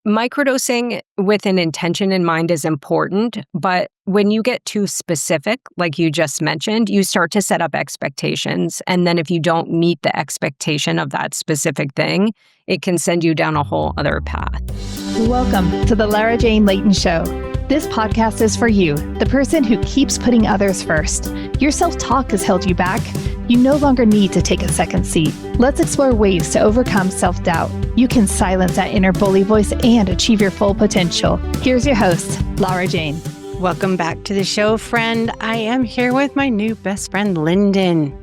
Microdosing with an intention in mind is important, but when you get too specific, like you just mentioned, you start to set up expectations. And then if you don't meet the expectation of that specific thing, it can send you down a whole other path. Welcome to the Lara Jane Layton Show. This podcast is for you, the person who keeps putting others first. Your self-talk has held you back. You no longer need to take a second seat. Let's explore ways to overcome self-doubt. You can silence that inner bully voice and achieve your full potential. Here's your host, Lara Jane. Welcome back to the show, friend. I am here with my new best friend, Linden.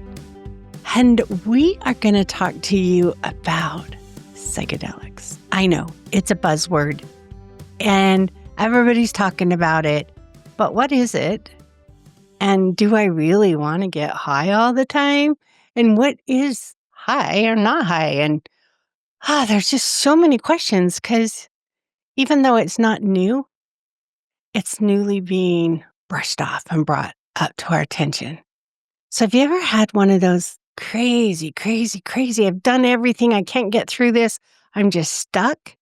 And we are going to talk to you about psychedelics. I know, it's a buzzword. And everybody's talking about it, but what is it? And do I really want to get high all the time? And what is high or not high? And there's just so many questions because even though it's not new, it's newly being brushed off and brought up to our attention. So have you ever had one of those crazy, I've done everything, I can't get through this, I'm just stuck?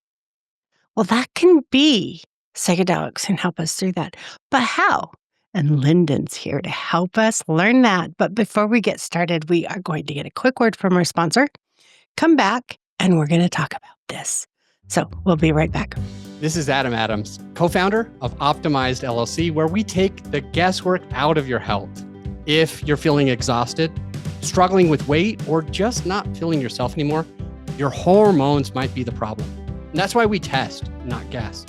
Well, that can be psychedelics can help us through that. But how? And Linden's here to help us learn that. But before we get started, we are going to get a quick word from our sponsor. Come back, and we're going to talk about this. So we'll be right back. This is Adam Adams, co-founder of Optimized LLC, where we take the guesswork out of your health. If you're feeling exhausted, struggling with weight, or just not feeling yourself anymore, your hormones might be the problem. And that's why we test, not guess.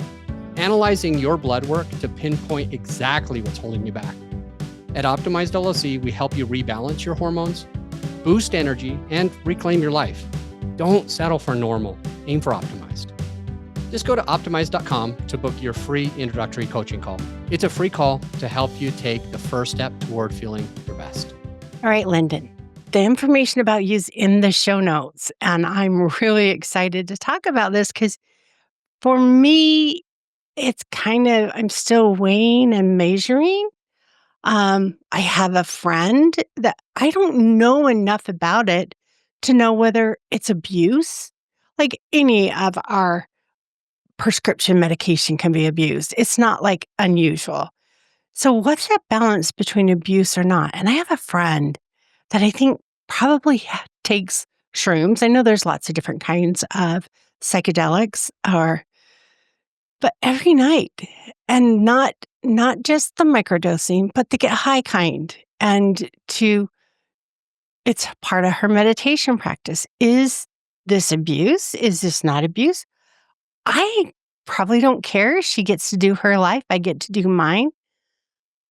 Analyzing your blood work to pinpoint exactly what's holding you back. At Optimized LLC, we help you rebalance your hormones, boost energy, and reclaim your life. Don't settle for normal. Aim for optimized. Just go to optimized.com to book your free introductory coaching call. It's a free call to help you take the first step toward feeling your best. All right, Linden. The information about you is in the show notes, and I'm really excited to talk about this because for me, it's I'm still weighing and measuring. I have a friend that I don't know enough about it to know whether it's abuse. Like any of our prescription medication can be abused. It's not like unusual. So what's that balance between abuse or not? And I have a friend that I think probably takes shrooms. I know there's lots of different kinds of psychedelics but every night, and not just the microdosing, but the get high kind. And it's part of her meditation practice. Is this abuse? Is this not abuse? I probably don't care. She gets to do her life. I get to do mine.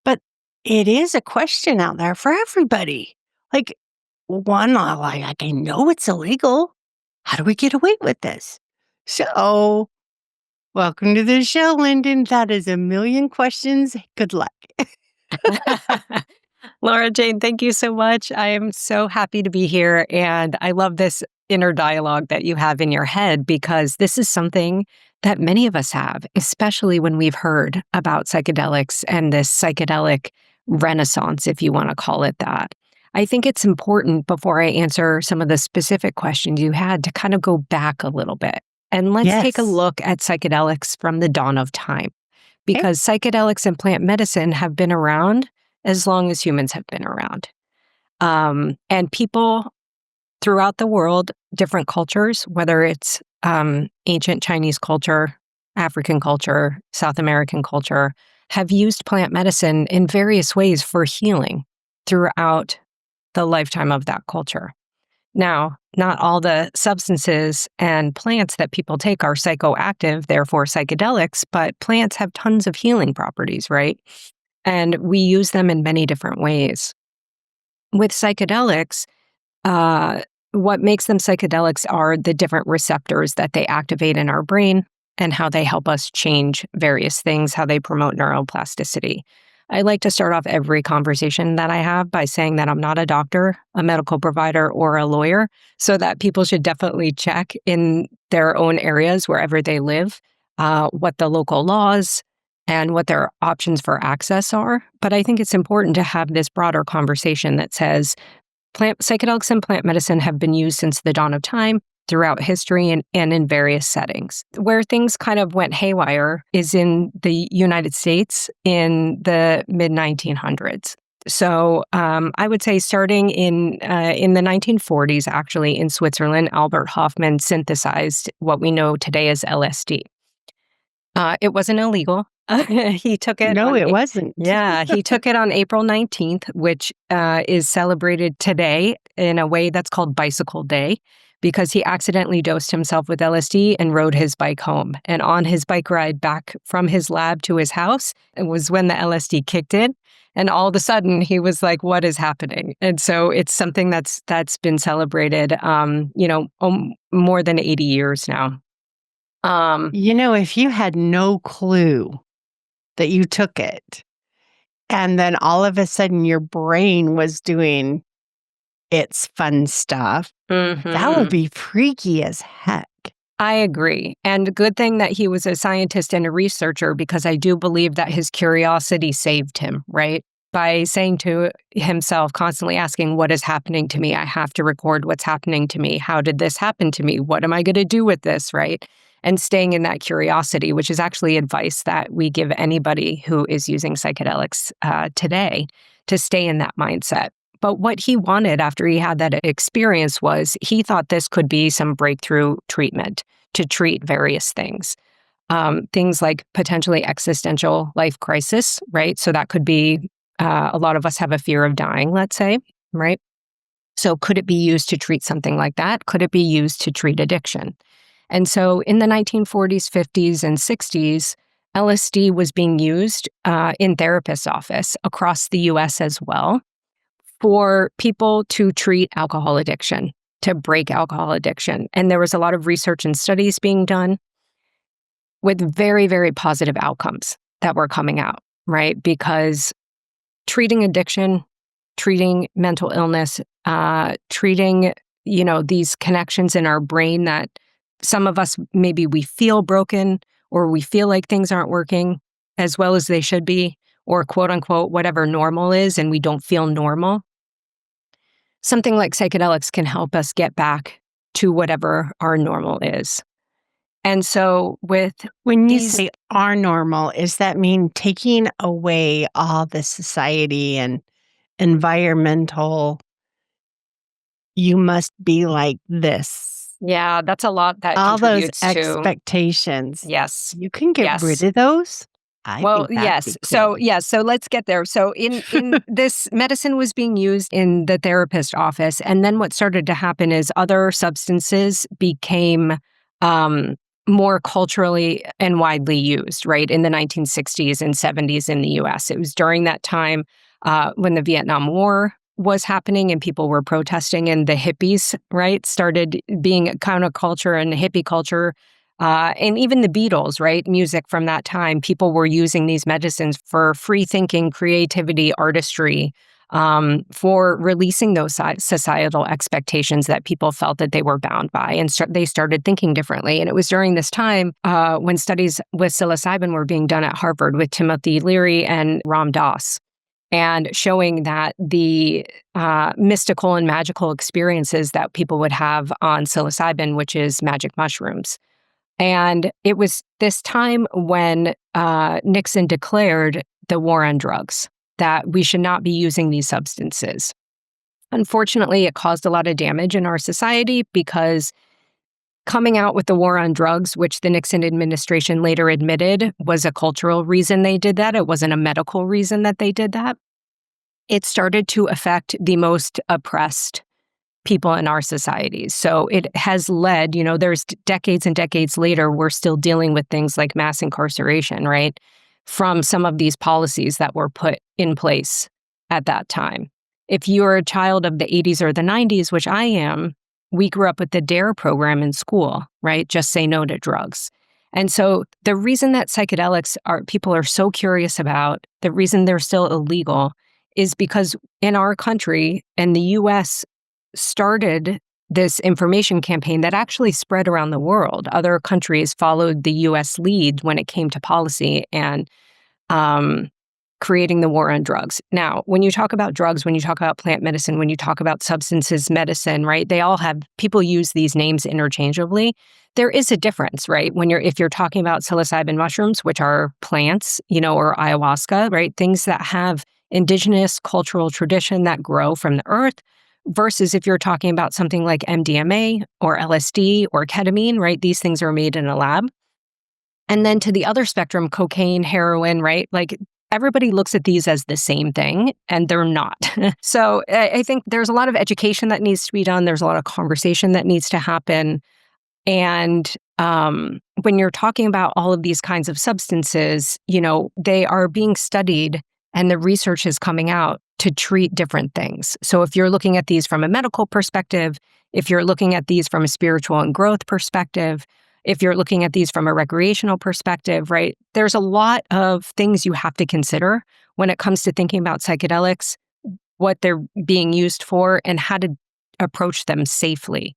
But it is a question out there for everybody. Like I know it's illegal. How do we get away with this? So welcome to the show, Linden. That is a million questions. Good luck. Lara Jane, thank you so much. I am so happy to be here. And I love this inner dialogue that you have in your head because this is something that many of us have, especially when we've heard about psychedelics and this psychedelic renaissance, if you want to call it that. I think it's important before I answer some of the specific questions you had to kind of go back a little bit. And let's take a look at psychedelics from the dawn of time, because psychedelics and plant medicine have been around as long as humans have been around. And people throughout the world, different cultures, whether it's ancient Chinese culture, African culture, South American culture, have used plant medicine in various ways for healing throughout the lifetime of that culture. Now, not all the substances and plants that people take are psychoactive, therefore psychedelics, but plants have tons of healing properties, right? And we use them in many different ways. With psychedelics, what makes them psychedelics are the different receptors that they activate in our brain and how they help us change various things, how they promote neuroplasticity. I like to start off every conversation that I have by saying that I'm not a doctor, a medical provider, or a lawyer, so that people should definitely check in their own areas wherever they live, what the local laws and what their options for access are. But I think it's important to have this broader conversation that says psychedelics and plant medicine have been used since the dawn of time. throughout history and in various settings. Where things kind of went haywire is in the United States in the mid-1900s. So I would say starting in the 1940s, actually, in Switzerland, Albert Hofmann synthesized what we know today as LSD. It wasn't illegal. He took it. No, it wasn't. Yeah, he took it on April 19th, which is celebrated today in a way that's called Bicycle Day, because he accidentally dosed himself with LSD and rode his bike home. And on his bike ride back from his lab to his house, it was when the LSD kicked in. And all of a sudden, he was like, "What is happening?" And so it's something that's been celebrated, more than 80 years now. If you had no clue that you took it, and then all of a sudden your brain was doing its fun stuff, that would be freaky as heck. I agree. And good thing that he was a scientist and a researcher, because I do believe that his curiosity saved him, right? By saying to himself, constantly asking, what is happening to me? I have to record what's happening to me. How did this happen to me? What am I going to do with this, right? And staying in that curiosity, which is actually advice that we give anybody who is using psychedelics today, to stay in that mindset. But what he wanted after he had that experience was he thought this could be some breakthrough treatment to treat various things. Things like potentially existential life crisis, right? So that could be, a lot of us have a fear of dying, let's say, right? So could it be used to treat something like that? Could it be used to treat addiction? And so in the 1940s, 50s, and 60s, LSD was being used in therapists' office across the US as well for people to treat alcohol addiction, to break alcohol addiction. And there was a lot of research and studies being done with very, very positive outcomes that were coming out, right? Because treating addiction, treating mental illness, treating, these connections in our brain that some of us, maybe we feel broken or we feel like things aren't working as well as they should be, or quote unquote, whatever normal is, and we don't feel normal. Something like psychedelics can help us get back to whatever our normal is. And so when you say our normal, does that mean taking away all the society and environmental, you must be like this? Yeah, that's a lot that all those contributes to expectations. Yes. You can get Yes. rid of those? Well, yes. So let's get there. So in this medicine was being used in the therapist office. And then what started to happen is other substances became more culturally and widely used, right? In the 1960s and 70s in the US. It was during that time when the Vietnam War was happening and people were protesting, and the hippies, right, started being a counterculture and hippie culture. And even the Beatles, right? Music from that time, people were using these medicines for free thinking, creativity, artistry, for releasing those societal expectations that people felt that they were bound by. And they started thinking differently. And it was during this time when studies with psilocybin were being done at Harvard with Timothy Leary and Ram Dass, and showing that the mystical and magical experiences that people would have on psilocybin, which is magic mushrooms. And it was this time when Nixon declared the war on drugs, that we should not be using these substances. Unfortunately, it caused a lot of damage in our society because coming out with the war on drugs, which the Nixon administration later admitted was a cultural reason they did that, it wasn't a medical reason that they did that, it started to affect the most oppressed people in our societies. So it has led, there's decades and decades later, we're still dealing with things like mass incarceration, right? From some of these policies that were put in place at that time. If you're a child of the 80s or the 90s, which I am, we grew up with the DARE program in school, right? Just say no to drugs. And so the reason that psychedelics people are so curious about, the reason they're still illegal is because in our country and the US started this information campaign that actually spread around the world. Other countries followed the US lead when it came to policy and creating the war on drugs. Now, when you talk about drugs, when you talk about plant medicine, when you talk about substances medicine, right? They all have, people use these names interchangeably. There is a difference, right? If you're talking about psilocybin mushrooms, which are plants, or ayahuasca, right? Things that have indigenous cultural tradition that grow from the earth, versus if you're talking about something like MDMA or LSD or ketamine, right? These things are made in a lab. And then to the other spectrum, cocaine, heroin, right? Like everybody looks at these as the same thing, and they're not. So I think there's a lot of education that needs to be done. There's a lot of conversation that needs to happen. And when you're talking about all of these kinds of substances, they are being studied and the research is coming out to treat different things. So if you're looking at these from a medical perspective, if you're looking at these from a spiritual and growth perspective, if you're looking at these from a recreational perspective, right, there's a lot of things you have to consider when it comes to thinking about psychedelics, what they're being used for, and how to approach them safely.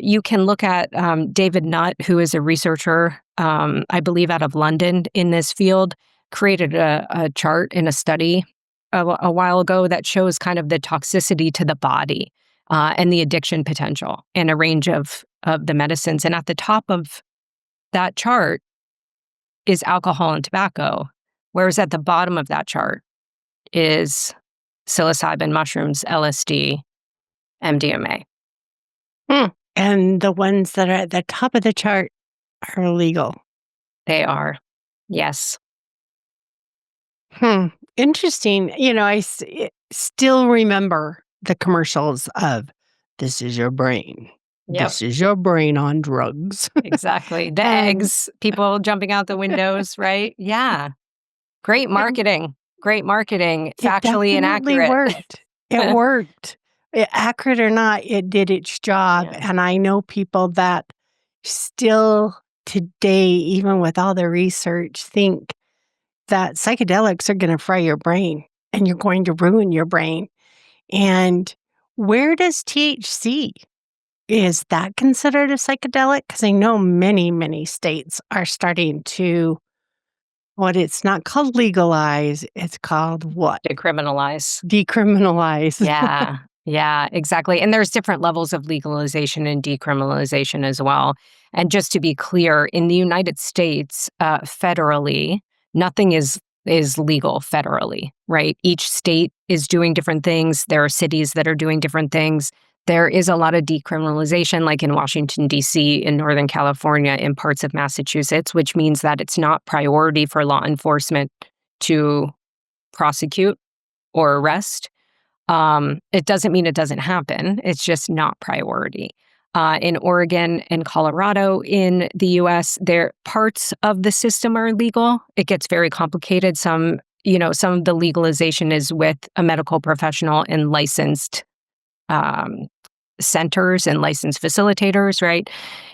You can look at David Nutt, who is a researcher, I believe out of London in this field, created a chart in a study a while ago that shows kind of the toxicity to the body and the addiction potential in a range of the medicines. And at the top of that chart is alcohol and tobacco, whereas at the bottom of that chart is psilocybin mushrooms, LSD, MDMA. And the ones that are at the top of the chart are illegal. They are. Yes. Interesting. Still remember the commercials of "This is your brain. Yep. This is your brain on drugs." Exactly. The eggs, people jumping out the windows, right? Yeah. Great marketing. Great marketing. Factually inaccurate. Worked. It worked. Accurate or not, it did its job. Yeah. And I know people that still today, even with all the research, think that psychedelics are going to fry your brain and you're going to ruin your brain. And where does THC? Is that considered a psychedelic? Because I know many, many states are starting to, it's not called legalize, it's called what? Decriminalize. Decriminalize. Yeah. Yeah, exactly. And there's different levels of legalization and decriminalization as well. And just to be clear, in the United States, federally, nothing is legal federally, right? Each state is doing different things. There are cities that are doing different things. There is a lot of decriminalization, like in Washington, D.C., in Northern California, in parts of Massachusetts, which means that it's not priority for law enforcement to prosecute or arrest. It doesn't mean it doesn't happen. It's just not priority. In Oregon and Colorado in the U.S., parts of the system are legal. It gets very complicated. Some of the legalization is with a medical professional and licensed centers and licensed facilitators, right?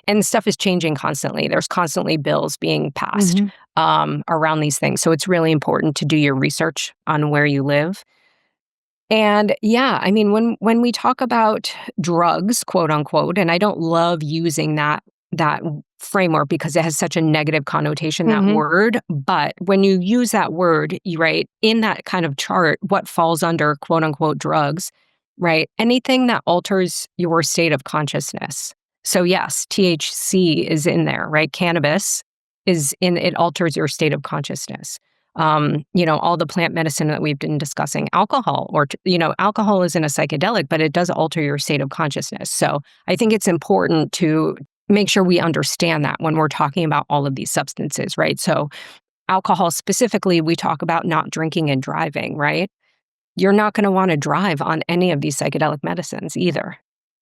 And stuff is changing constantly. There's constantly bills being passed around these things. So it's really important to do your research on where you live. And yeah, I mean, when we talk about drugs, quote unquote, and I don't love using that framework because it has such a negative connotation, that word. But when you use that word, right, in that kind of chart, what falls under quote unquote drugs, right? Anything that alters your state of consciousness. So yes, THC is in there, right? Cannabis it alters your state of consciousness. All the plant medicine that we've been discussing, alcohol isn't a psychedelic, but it does alter your state of consciousness. So I think it's important to make sure we understand that when we're talking about all of these substances, right? So alcohol specifically, we talk about not drinking and driving, right? You're not going to want to drive on any of these psychedelic medicines either.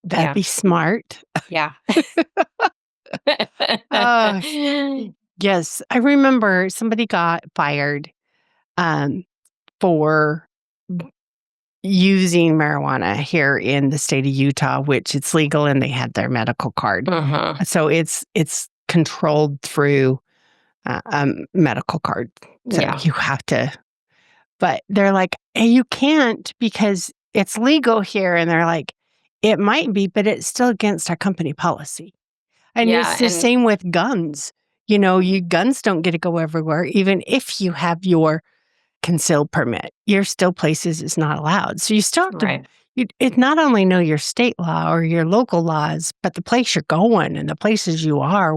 That'd be smart. Yeah. Yes, I remember somebody got fired for using marijuana here in the state of Utah, which it's legal and they had their medical card. So it's controlled through a medical card. So you have to, but they're like, hey, you can't because it's legal here. And they're like, it might be, but it's still against our company policy. And it's the same with guns. Guns don't get to go everywhere, even if you have your concealed permit. Your still places is not allowed. So you still have to, Right. it not only know your state law or your local laws, but the place you're going and the places you are,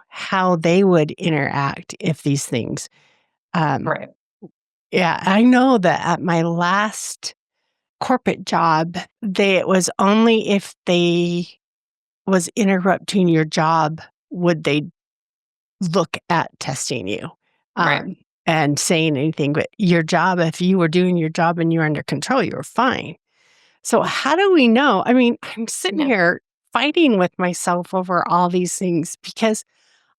how they would interact if these things. Um, Right. yeah, I know that at my last corporate job, it was only if they was interrupting your job would they look at testing you Right. and saying anything. But your job, if you were doing your job and you're under control, you were fine. So how do we know? I mean, I'm sitting Yeah. here fighting with myself over all these things because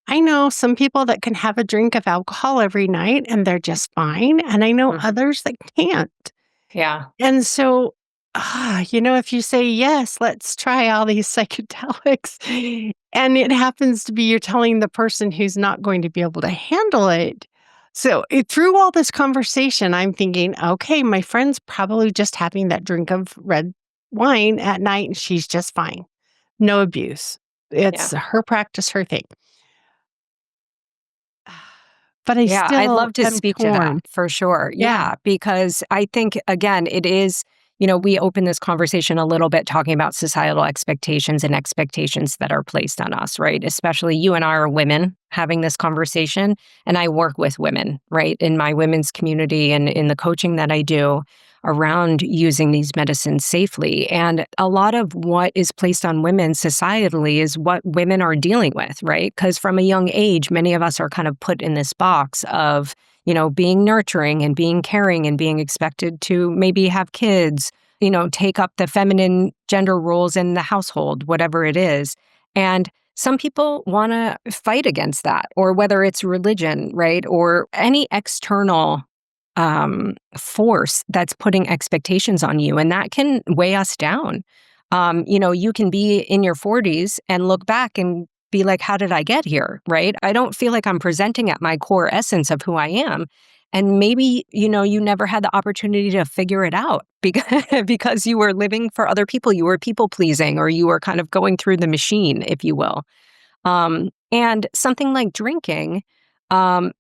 I know some people that can have a drink of alcohol every night and they're just fine. And I know Mhm. others that can't. Yeah. And so, if you say, yes, let's try all these psychedelics, and it happens to be you're telling the person who's not going to be able to handle it. So, through all this conversation, I'm thinking, okay, my friend's probably just having that drink of red wine at night and she's just fine. No abuse. Yeah. It's her practice, her thing. But I Yeah, I'd still love to am speak to that torn. for sure. Yeah. Yeah, because I think, again, it is, we open this conversation a little bit talking about societal expectations and expectations that are placed on us, right? Especially you and I are women having this conversation, and I work with women, right, in my women's community and in the coaching that I do around using these medicines safely. And a lot of what is placed on women societally is what women are dealing with, right? Because from a young age, many of us are kind of put in this box of, being nurturing and being caring and being expected to maybe have kids, take up the feminine gender roles in the household, whatever it is. And some people want to fight against that, or whether it's religion, right? Or any external force that's putting expectations on you, and that can weigh us down. You can be in your 40s and look back and be like, how did I get here? Right? I don't feel like I'm presenting at my core essence of who I am. And maybe, you never had the opportunity to figure it out because you were living for other people. You were people pleasing, or you were kind of going through the machine, if you will. And something like drinking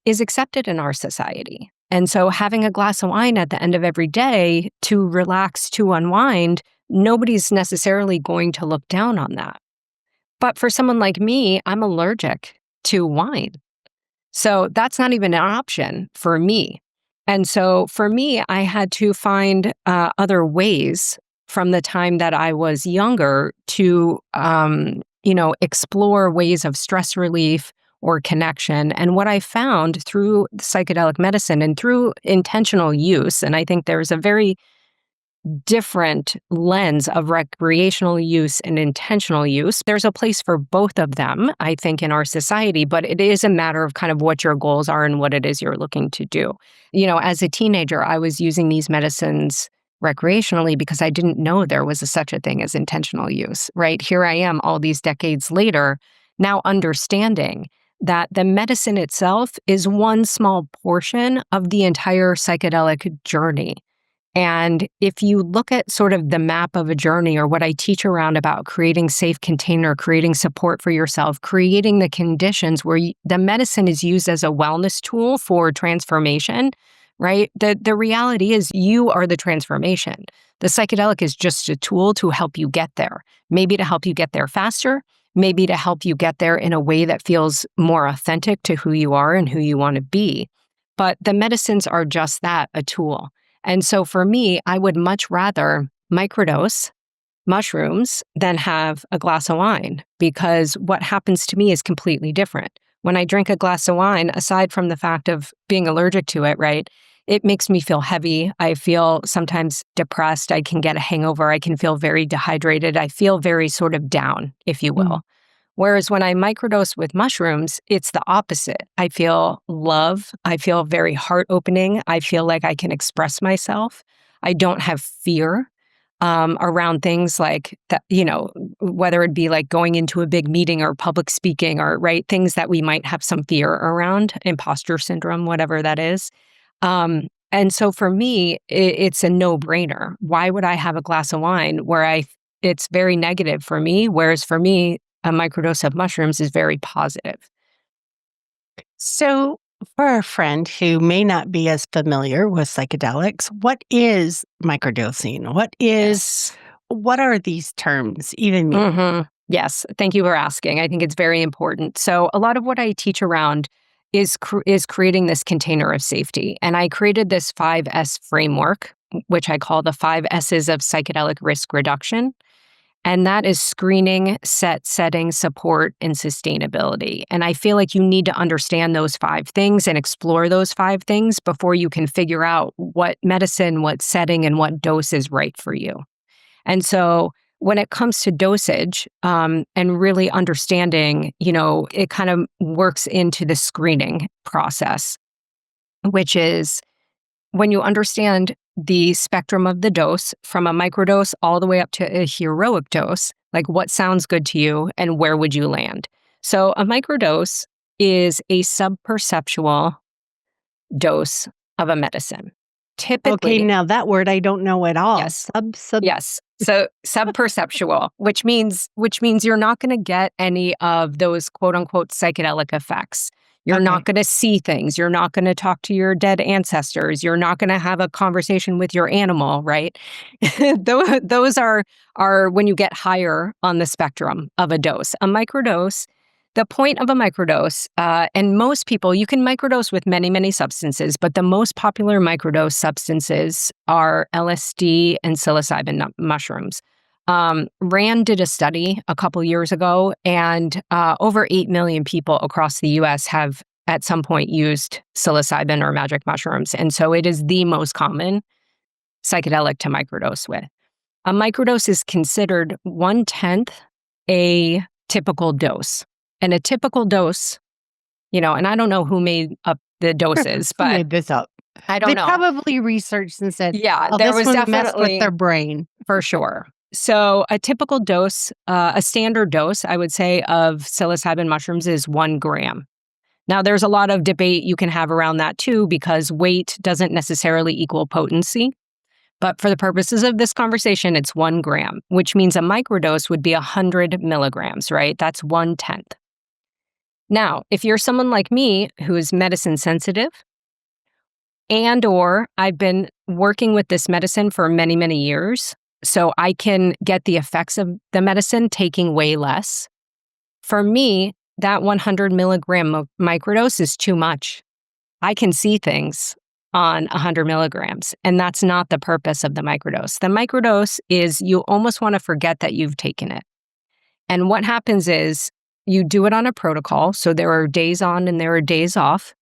is accepted in our society. And so having a glass of wine at the end of every day to relax, to unwind, nobody's necessarily going to look down on that. But for someone like me, I'm allergic to wine. So that's not even an option for me. And so for me, I had to find other ways from the time that I was younger to, explore ways of stress relief or connection. And what I found through psychedelic medicine and through intentional use, and I think there's a very different lens of recreational use and intentional use. There's a place for both of them, I think, in our society, but it is a matter of kind of what your goals are and what it is you're looking to do. As a teenager, I was using these medicines recreationally because I didn't know there was such a thing as intentional use, right? Here I am all these decades later, now understanding that the medicine itself is one small portion of the entire psychedelic journey. And if you look at sort of the map of a journey, or what I teach around about creating safe container, creating support for yourself, creating the conditions where the medicine is used as a wellness tool for transformation, right? The reality is you are the transformation. The psychedelic is just a tool to help you get there, maybe to help you get there faster, maybe to help you get there in a way that feels more authentic to who you are and who you want to be. But the medicines are just that, a tool. And so for me, I would much rather microdose mushrooms than have a glass of wine, because what happens to me is completely different. When I drink a glass of wine, aside from the fact of being allergic to it, right, it makes me feel heavy. I feel sometimes depressed. I can get a hangover. I can feel very dehydrated. I feel very sort of down, if you will. Whereas when I microdose with mushrooms, it's the opposite. I feel love. I feel very heart opening. I feel like I can express myself. I don't have fear around things like that, whether it be like going into a big meeting or public speaking, or right, things that we might have some fear around, imposter syndrome, whatever that is. And so for me, it's a no-brainer. Why would I have a glass of wine where it's very negative for me, whereas for me, a microdose of mushrooms is very positive. So for a friend who may not be as familiar with psychedelics, what is microdosing? What are these terms even mean? Yes, thank you for asking. I think it's very important. So a lot of what I teach around is creating this container of safety. And I created this 5S framework, which I call the 5S's of psychedelic risk reduction. And that is screening, setting, support, and sustainability. And I feel like you need to understand those 5 things and explore those 5 things before you can figure out what medicine, what setting, and what dose is right for you. And so when it comes to dosage and really understanding, it kind of works into the screening process, which is when you understand the spectrum of the dose from a microdose all the way up to a heroic dose, like what sounds good to you and where would you land? So a microdose is a subperceptual dose of a medicine. Typically, Okay, now that word I don't know at all. Yes. Yes. So subperceptual, which means you're not going to get any of those quote unquote psychedelic effects. You're not going to see things. You're not going to talk to your dead ancestors. You're not going to have a conversation with your animal, right? Those are when you get higher on the spectrum of a dose. A microdose, the point of a microdose, and most people, you can microdose with many, many substances, but the most popular microdose substances are LSD and psilocybin mushrooms. Rand did a study a couple years ago, and over 8 million people across the US have at some point used psilocybin or magic mushrooms. And so it is the most common psychedelic to microdose with. A microdose is considered 1/10 a typical dose. And a typical dose, and I don't know who made up the doses, Who but made this up? I don't They know. probably researched and said, Yeah, oh, there this was one definitely messed with their brain. for sure. So a typical dose, a standard dose, I would say, of psilocybin mushrooms is 1 gram. Now, there's a lot of debate you can have around that too, because weight doesn't necessarily equal potency. But for the purposes of this conversation, it's 1 gram, which means a microdose would be 100 milligrams, right? That's 1/10. Now, if you're someone like me who is medicine sensitive, and or I've been working with this medicine for many, many years, so I can get the effects of the medicine taking way less. For me, that 100 milligram microdose is too much. I can see things on 100 milligrams, and that's not the purpose of the microdose. The microdose is you almost want to forget that you've taken it. And what happens is you do it on a protocol, so there are days on and there are days off.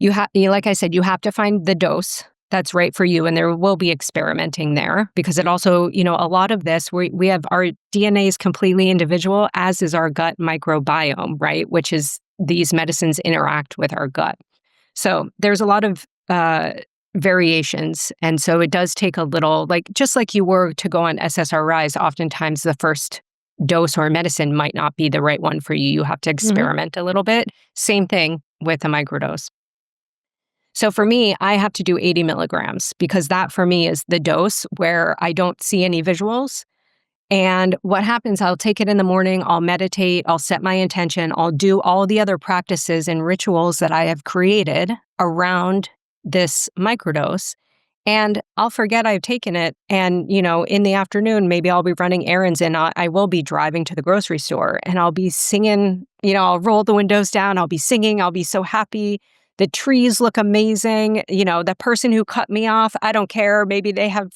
Like I said, you have to find the dose that's right for you, and there will be experimenting there because it also, a lot of this, we have our DNA is completely individual, as is our gut microbiome, right? Which is these medicines interact with our gut. So there's a lot of variations. And so it does take a little, just like you were to go on SSRIs, oftentimes the first dose or medicine might not be the right one for you. You have to experiment a little bit. Same thing with a microdose. So for me, I have to do 80 milligrams because that for me is the dose where I don't see any visuals. And what happens, I'll take it in the morning, I'll meditate, I'll set my intention, I'll do all the other practices and rituals that I have created around this microdose. And I'll forget I've taken it. And, in the afternoon, maybe I'll be running errands and I will be driving to the grocery store and I'll be singing, I'll roll the windows down, I'll be singing, I'll be so happy. The trees look amazing. The person who cut me off, I don't care. Maybe they have,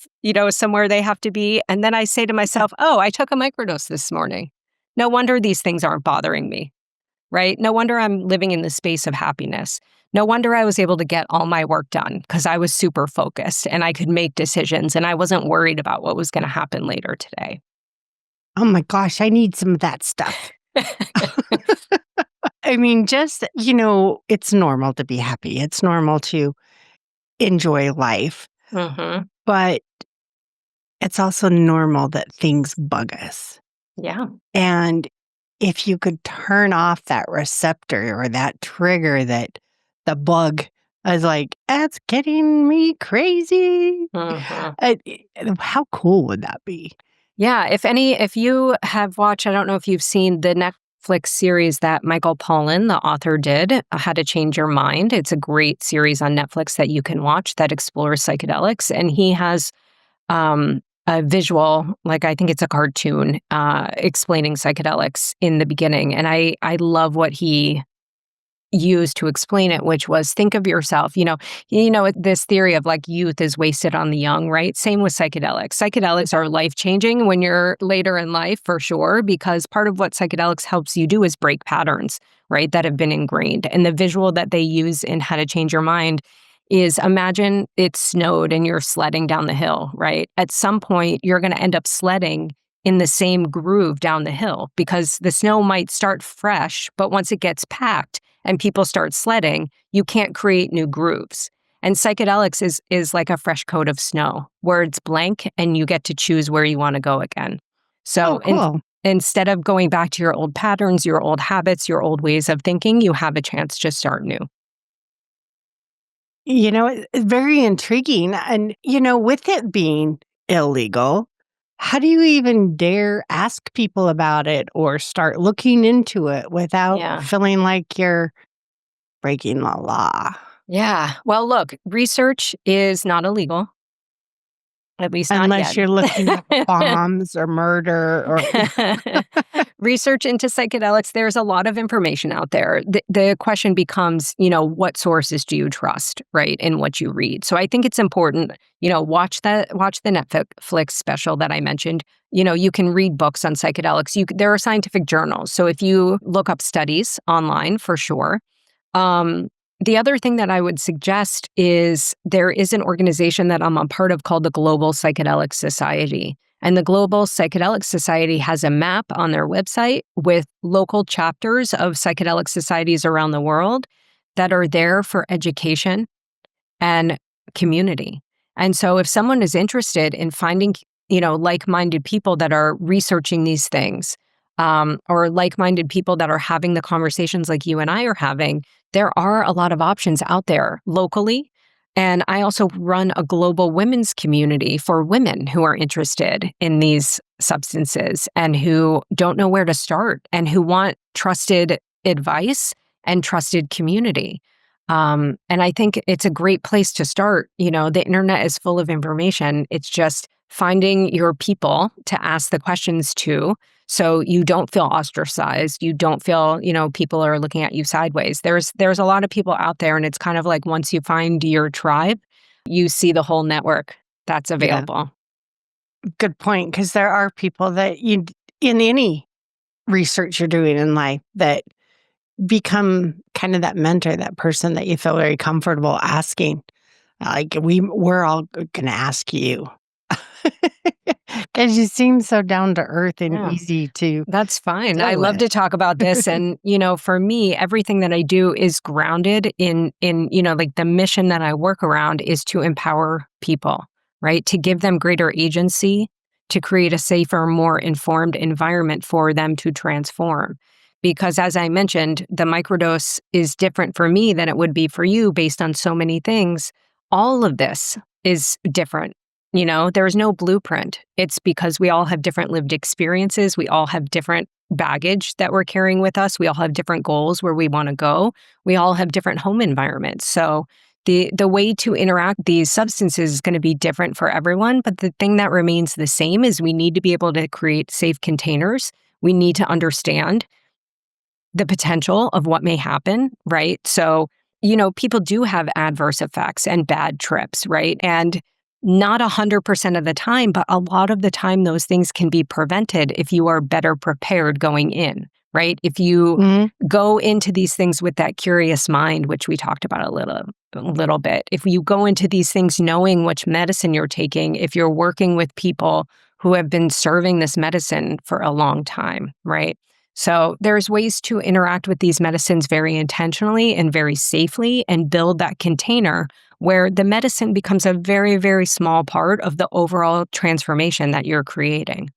somewhere they have to be. And then I say to myself, oh, I took a microdose this morning. No wonder these things aren't bothering me, right? No wonder I'm living in the space of happiness. No wonder I was able to get all my work done because I was super focused and I could make decisions and I wasn't worried about what was going to happen later today. Oh my gosh, I need some of that stuff. I mean, just, it's normal to be happy. It's normal to enjoy life. But it's also normal that things bug us. Yeah. And if you could turn off that receptor or that trigger that the bug is like, that's getting me crazy. How cool would that be? Yeah. If you have watched, I don't know if you've seen the Netflix series that Michael Pollan, the author, did, How to Change Your Mind. It's a great series on Netflix that you can watch that explores psychedelics. And he has a visual, like I think it's a cartoon, explaining psychedelics in the beginning. And I love what he used to explain it, which was think of yourself, this theory of like youth is wasted on the young, right? Same with psychedelics. Psychedelics are life-changing when you're later in life, for sure, because part of what psychedelics helps you do is break patterns, right, that have been ingrained. And the visual that they use in How to Change Your Mind is imagine it snowed and you're sledding down the hill, right? At some point, you're going to end up sledding in the same groove down the hill because the snow might start fresh, but once it gets packed and people start sledding, you can't create new grooves. And psychedelics is like a fresh coat of snow where it's blank and you get to choose where you want to go again. So cool. instead of going back to your old patterns, your old habits, your old ways of thinking, you have a chance to start new. It's very intriguing. And, with it being illegal, how do you even dare ask people about it or start looking into it without feeling like you're breaking the law? Yeah. Well, look, research is not illegal. At least not Unless yet. you're looking at bombs or murder or Research into psychedelics, there's a lot of information out there. The question becomes, what sources do you trust, right, in what you read? So I think it's important, watch the Netflix special that I mentioned. You can read books on psychedelics. There are scientific journals. So if you look up studies online, for sure. The other thing that I would suggest is there is an organization that I'm a part of called the Global Psychedelic Society. And the Global Psychedelic Society has a map on their website with local chapters of psychedelic societies around the world that are there for education and community. And so if someone is interested in finding, like-minded people that are researching these things, or like-minded people that are having the conversations like you and I are having, there are a lot of options out there locally. And I also run a global women's community for women who are interested in these substances and who don't know where to start and who want trusted advice and trusted community. And I think it's a great place to start. The internet is full of information. It's just finding your people to ask the questions to so you don't feel ostracized. You don't feel, people are looking at you sideways. There's a lot of people out there, and it's kind of like once you find your tribe, you see the whole network that's available. Yeah. Good point, because there are people that in any research you're doing in life that become kind of that mentor, that person that you feel very comfortable asking. Like we're all going to ask you. Because you seem so down to earth and easy to. That's fine. I love to talk about this. And, for me, everything that I do is grounded in, like the mission that I work around is to empower people, right? To give them greater agency, to create a safer, more informed environment for them to transform. Because as I mentioned, the microdose is different for me than it would be for you based on so many things. All of this is different. There is no blueprint. It's because we all have different lived experiences. We all have different baggage that we're carrying with us. We all have different goals where we want to go. We all have different home environments. So the way to interact with these substances is going to be different for everyone. But the thing that remains the same is we need to be able to create safe containers. We need to understand the potential of what may happen, right? So, people do have adverse effects and bad trips, right? And not 100% of the time, but a lot of the time, those things can be prevented if you are better prepared going in, right? If you go into these things with that curious mind, which we talked about a little bit, if you go into these things knowing which medicine you're taking, if you're working with people who have been serving this medicine for a long time, right? So there's ways to interact with these medicines very intentionally and very safely and build that container where the medicine becomes a very, very small part of the overall transformation that you're creating.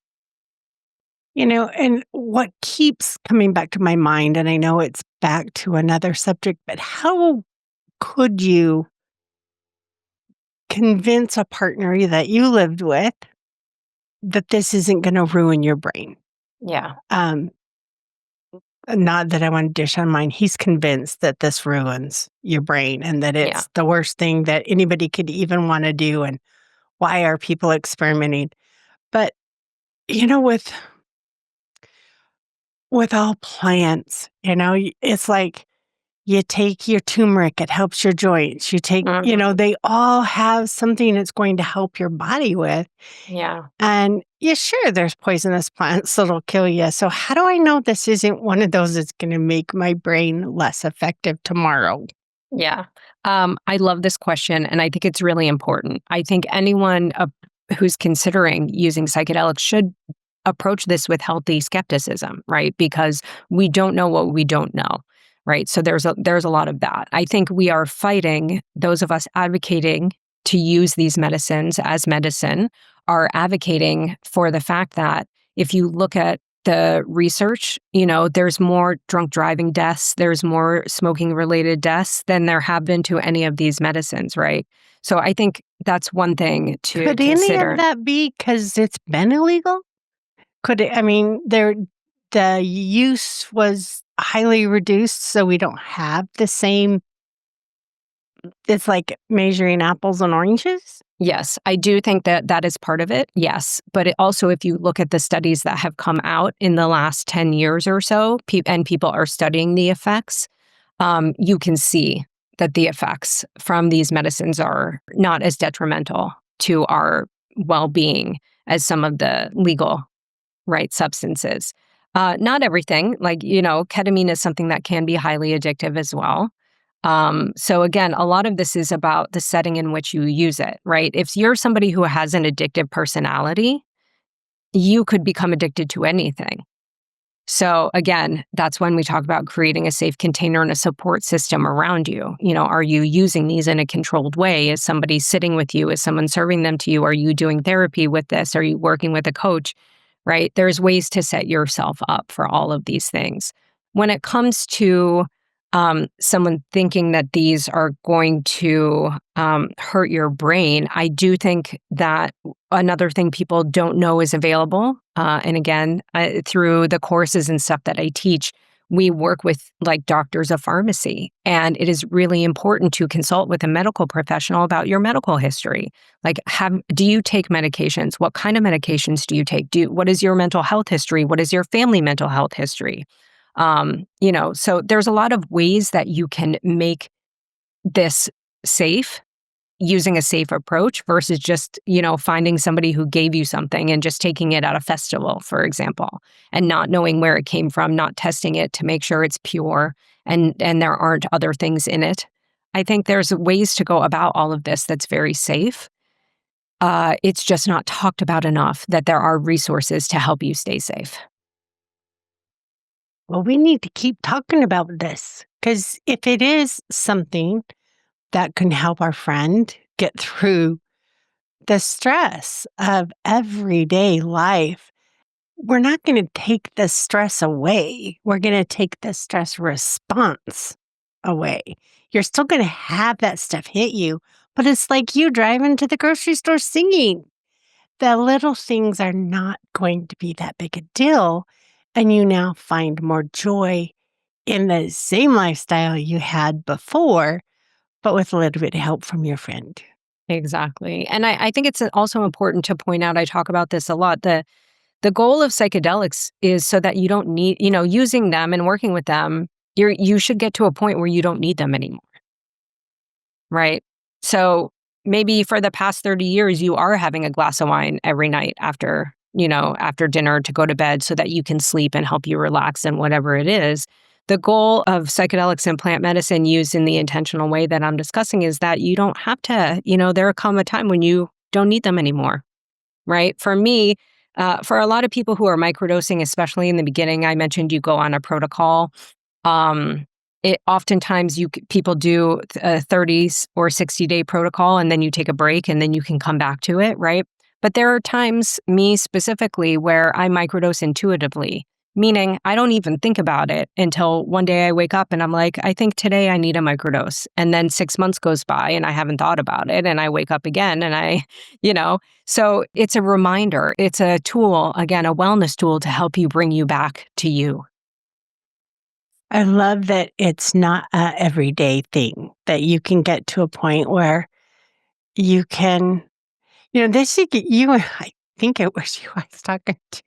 And what keeps coming back to my mind, and I know it's back to another subject, but how could you convince a partner that you lived with that this isn't going to ruin your brain? Yeah. not that I want to dish on mine. He's convinced that this ruins your brain and that Yeah. it's the worst thing that anybody could even want to do. And why are people experimenting? But, you know, with all plants, it's like you take your turmeric, it helps your joints. You take, Mhm. they all have something it's going to help your body with. Yeah. And yeah, sure, there's poisonous plants that'll kill you. So how do I know this isn't one of those that's going to make my brain less effective tomorrow? Yeah. I love this question, and I think it's really important. I think anyone who's considering using psychedelics should approach this with healthy skepticism, right? Because we don't know what we don't know, right? So there's a lot of that. I think we are fighting, those of us advocating to use these medicines as medicine are advocating for the fact that if you look at the research, there's more drunk driving deaths, there's more smoking related deaths than there have been to any of these medicines, right? So I think that's one thing to Could any of consider. that be because it's been illegal? Could it, I mean, the use was highly reduced, so we don't have the same, it's like measuring apples and oranges? Yes, I do think that that is part of it. Yes. But it also, if you look at the studies that have come out in the last 10 years or so, and people are studying the effects, you can see that the effects from these medicines are not as detrimental to our well being as some of the legal right substances. Not everything, like, ketamine is something that can be highly addictive as well. So again, a lot of this is about the setting in which you use it, right? If you're somebody who has an addictive personality, you could become addicted to anything. So again, that's when we talk about creating a safe container and a support system around you. Are you using these in a controlled way? Is somebody sitting with you? Is someone serving them to you? Are you doing therapy with this? Are you working with a coach? Right? There's ways to set yourself up for all of these things. When it comes to someone thinking that these are going to hurt your brain, I do think that another thing people don't know is available. And again, through the courses and stuff that I teach, we work with like doctors of pharmacy. And it is really important to consult with a medical professional about your medical history. Like, do you take medications? What kind of medications do you take? What is your mental health history? What is your family mental health history? So there's a lot of ways that you can make this safe using a safe approach versus just, finding somebody who gave you something and just taking it at a festival, for example, and not knowing where it came from, not testing it to make sure it's pure and there aren't other things in it. I think there's ways to go about all of this that's very safe. It's just not talked about enough that there are resources to help you stay safe. Well, we need to keep talking about this because if it is something that can help our friend get through the stress of everyday life, we're not going to take the stress away. We're going to take the stress response away. You're still going to have that stuff hit you, but it's like you driving to the grocery store singing. The little things are not going to be that big a deal. And you now find more joy in the same lifestyle you had before, but with a little bit of help from your friend. Exactly. And I think it's also important to point out, I talk about this a lot, the goal of psychedelics is so that you don't need, using them and working with them, you should get to a point where you don't need them anymore. Right? So maybe for the past 30 years, you are having a glass of wine every night after dinner to go to bed so that you can sleep and help you relax and whatever it is. The goal of psychedelics and plant medicine used in the intentional way that I'm discussing is that you don't have to, there come a time when you don't need them anymore. Right? For me, for a lot of people who are microdosing, especially in the beginning, I mentioned you go on a protocol. Um, oftentimes people do a 30 or 60-day protocol and then you take a break and then you can come back to it, right? But there are times, me specifically, where I microdose intuitively, meaning I don't even think about it until one day I wake up and I'm like, I think today I need a microdose. And then 6 months goes by and I haven't thought about it. And I wake up again and so it's a reminder. It's a tool, again, a wellness tool to help you bring you back to you. I love that it's not a everyday thing, that you can get to a point where you can, this you get you and I think it was you I was talking to.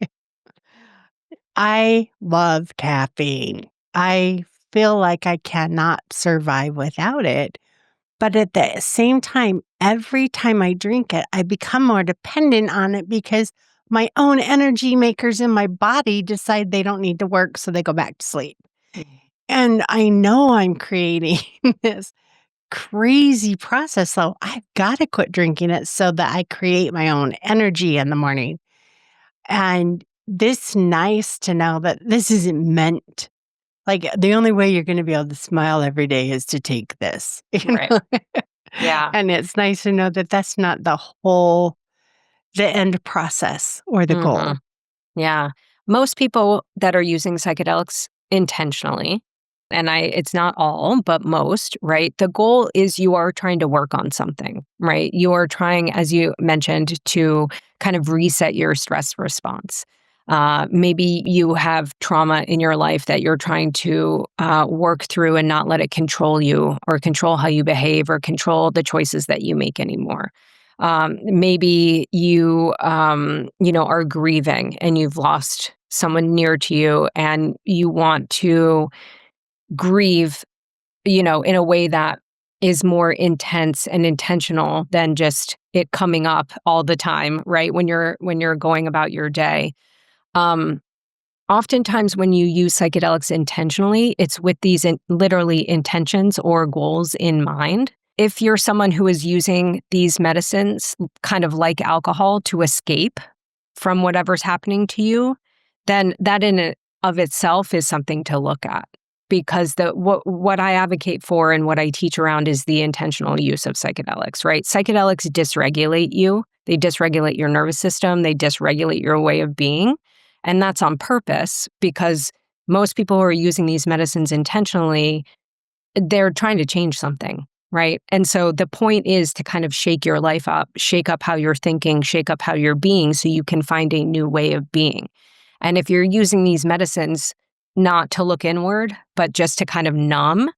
I love caffeine. I feel like I cannot survive without it. But at the same time, every time I drink it, I become more dependent on it because my own energy makers in my body decide they don't need to work, so they go back to sleep. And I know I'm creating this crazy process, so I've got to quit drinking it so that I create my own energy in the morning. And this nice to know that this isn't meant like the only way you're going to be able to smile every day is to take this. Right. Yeah. And it's nice to know that that's not the end process or the goal. Mhm. Yeah. Most people that are using psychedelics intentionally, and it's not all, but most, right? The goal is you are trying to work on something, right? You are trying, as you mentioned, to kind of reset your stress response. Maybe you have trauma in your life that you're trying to work through and not let it control you or control how you behave or control the choices that you make anymore. Maybe you, are grieving and you've lost someone near to you and you want to grieve, in a way that is more intense and intentional than just it coming up all the time, right? When you're going about your day. Um, Oftentimes when you use psychedelics intentionally, it's with these literally intentions or goals in mind. If you're someone who is using these medicines kind of like alcohol to escape from whatever's happening to you, then that in and of itself is something to look at. Because what I advocate for and what I teach around is the intentional use of psychedelics, right? Psychedelics dysregulate you. They dysregulate your nervous system. They dysregulate your way of being. And that's on purpose because most people who are using these medicines intentionally, they're trying to change something, right? And so the point is to kind of shake your life up, shake up how you're thinking, shake up how you're being so you can find a new way of being. And if you're using these medicines not to look inward, but just to kind of numb,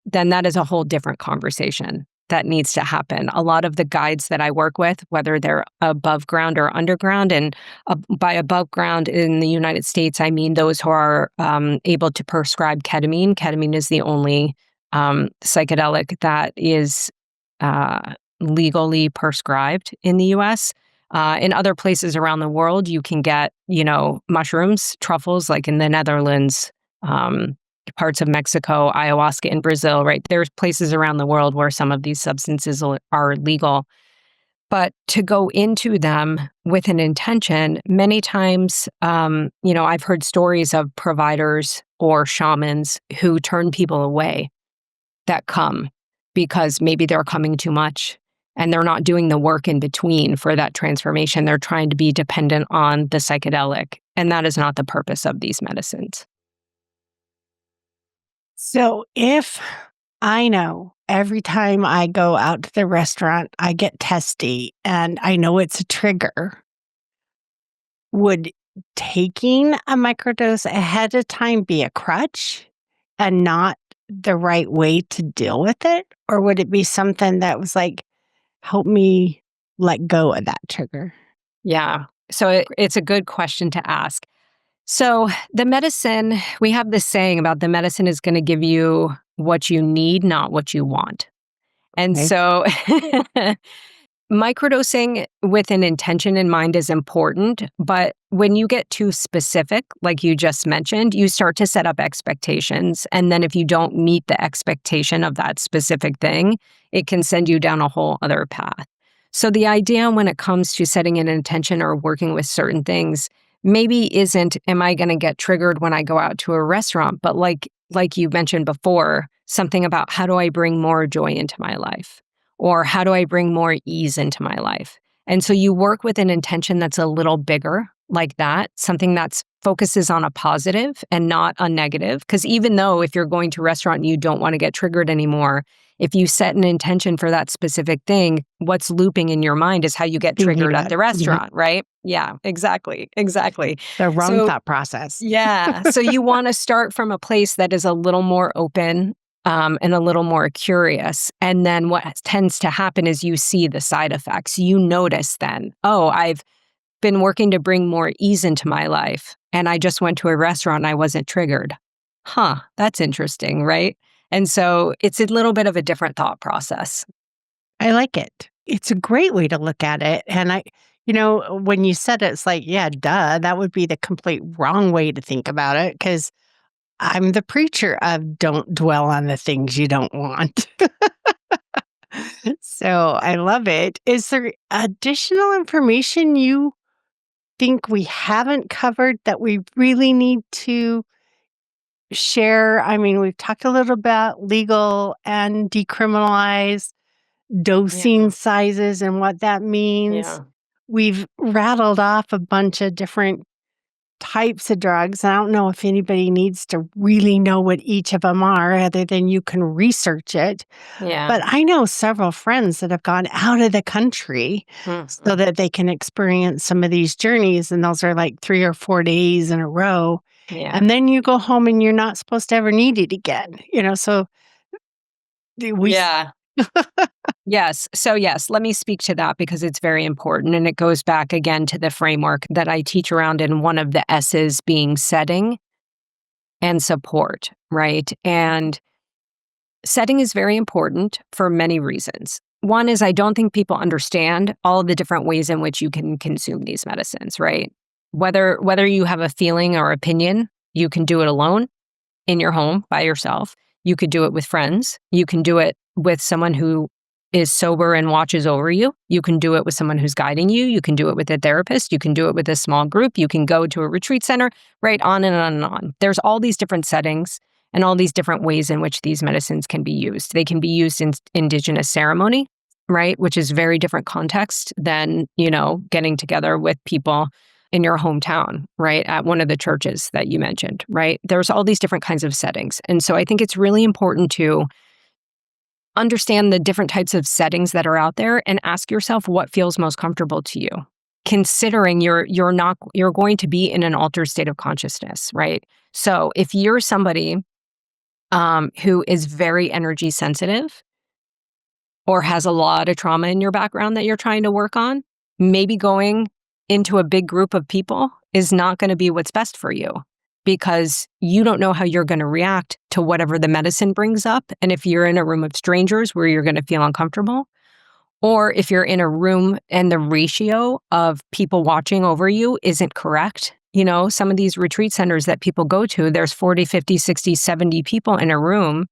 then that is a whole different conversation that needs to happen. A lot of the guides that I work with, whether they're above ground or underground, and by above ground in the United States, I mean those who are able to prescribe ketamine. Ketamine is the only psychedelic that is legally prescribed in the US. In other places around the world, you can get, mushrooms, truffles, like in the Netherlands, parts of Mexico, ayahuasca in Brazil, right? There's places around the world where some of these substances are legal. But to go into them with an intention, many times, I've heard stories of providers or shamans who turn people away that come because maybe they're coming too much and they're not doing the work in between for that transformation. They're trying to be dependent on the psychedelic, and that is not the purpose of these medicines. So if I know every time I go out to the restaurant, I get testy and I know it's a trigger, would taking a microdose ahead of time be a crutch and not the right way to deal with it? Or would it be something that was like, help me let go of that trigger? Yeah. So it's a good question to ask. So the medicine, we have this saying about the medicine is going to give you what you need, not what you want. And Okay. so microdosing with an intention in mind is important, but when you get too specific, like you just mentioned, you start to set up expectations. And then if you don't meet the expectation of that specific thing, it can send you down a whole other path. So the idea when it comes to setting an intention or working with certain things maybe isn't, am I going to get triggered when I go out to a restaurant? But like you mentioned before, something about how do I bring more joy into my life? Or how do I bring more ease into my life? And so you work with an intention that's a little bigger like that, something that's focuses on a positive and not a negative. Because even though if you're going to a restaurant and you don't want to get triggered anymore, if you set an intention for that specific thing, what's looping in your mind is how you get triggered at the restaurant, right? Yeah, exactly. The wrong So, thought process. yeah. So you want to start from a place that is a little more open and a little more curious. And then what tends to happen is you see the side effects. You notice then, oh, I've been working to bring more ease into my life. And I just went to a restaurant and I wasn't triggered. Huh, that's interesting, right? And so it's a little bit of a different thought process. I like it. It's a great way to look at it. And when you said it, it's like, yeah, duh, that would be the complete wrong way to think about it because I'm the preacher of don't dwell on the things you don't want. So I love it. Is there additional information you think we haven't covered that we really need to share? I mean, we've talked a little about legal and decriminalize, dosing sizes and what that means. Yeah. We've rattled off a bunch of different types of drugs. I don't know if anybody needs to really know what each of them are, other than you can research it. Yeah. But I know several friends that have gone out of the country so that they can experience some of these journeys. And those are like 3 or 4 days in a row. Yeah. And then you go home and you're not supposed to ever need it again. So Yeah. Yes. So, yes, let me speak to that because it's very important. And it goes back again to the framework that I teach around, and one of the S's being setting and support, right? And setting is very important for many reasons. One is I don't think people understand all the different ways in which you can consume these medicines, right? Whether you have a feeling or opinion, you can do it alone in your home by yourself. You could do it with friends. You can do it with someone who is sober and watches over you. You can do it with someone who's guiding you. You can do it with a therapist. You can do it with a small group. You can go to a retreat center, right? On and on and on. There's all these different settings and all these different ways in which these medicines can be used. They can be used in indigenous ceremony, right? Which is very different context than, getting together with people in your hometown, right? At one of the churches that you mentioned, right? There's all these different kinds of settings. And so I think it's really important to understand the different types of settings that are out there and ask yourself what feels most comfortable to you. Considering you're going to be in an altered state of consciousness, right? So if you're somebody who is very energy sensitive or has a lot of trauma in your background that you're trying to work on, maybe going into a big group of people is not going to be what's best for you because you don't know how you're going to react to whatever the medicine brings up. And if you're in a room of strangers where you're going to feel uncomfortable, or if you're in a room and the ratio of people watching over you isn't correct. Some of these retreat centers that people go to, there's 40, 50, 60, 70 people in a room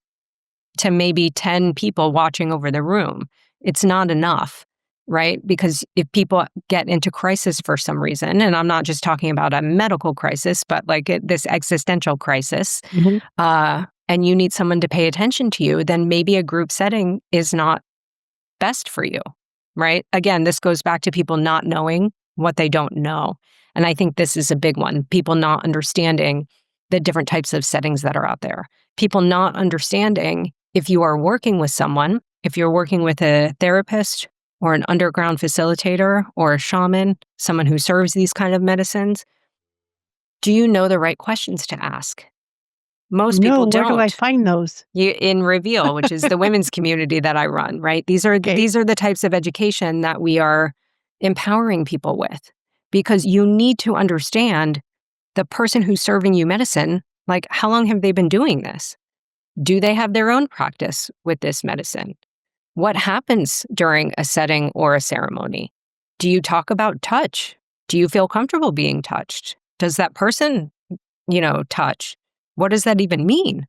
to maybe 10 people watching over the room. It's not enough, right? Because if people get into crisis for some reason, and I'm not just talking about a medical crisis, but like this existential crisis, and you need someone to pay attention to you, then maybe a group setting is not best for you, right? Again, this goes back to people not knowing what they don't know. And I think this is a big one. People not understanding the different types of settings that are out there. People not understanding if you are working with someone, if you're working with a therapist or an underground facilitator or a shaman, someone who serves these kind of medicines, do you know the right questions to ask? Most people don't. Where do I find those? In Reveal, which is the women's community that I run, right? These are the types of education that we are empowering people with, because you need to understand the person who's serving you medicine, like how long have they been doing this? Do they have their own practice with this medicine? What happens during a setting or a ceremony? Do you talk about touch? Do you feel comfortable being touched? Does that person, touch? What does that even mean?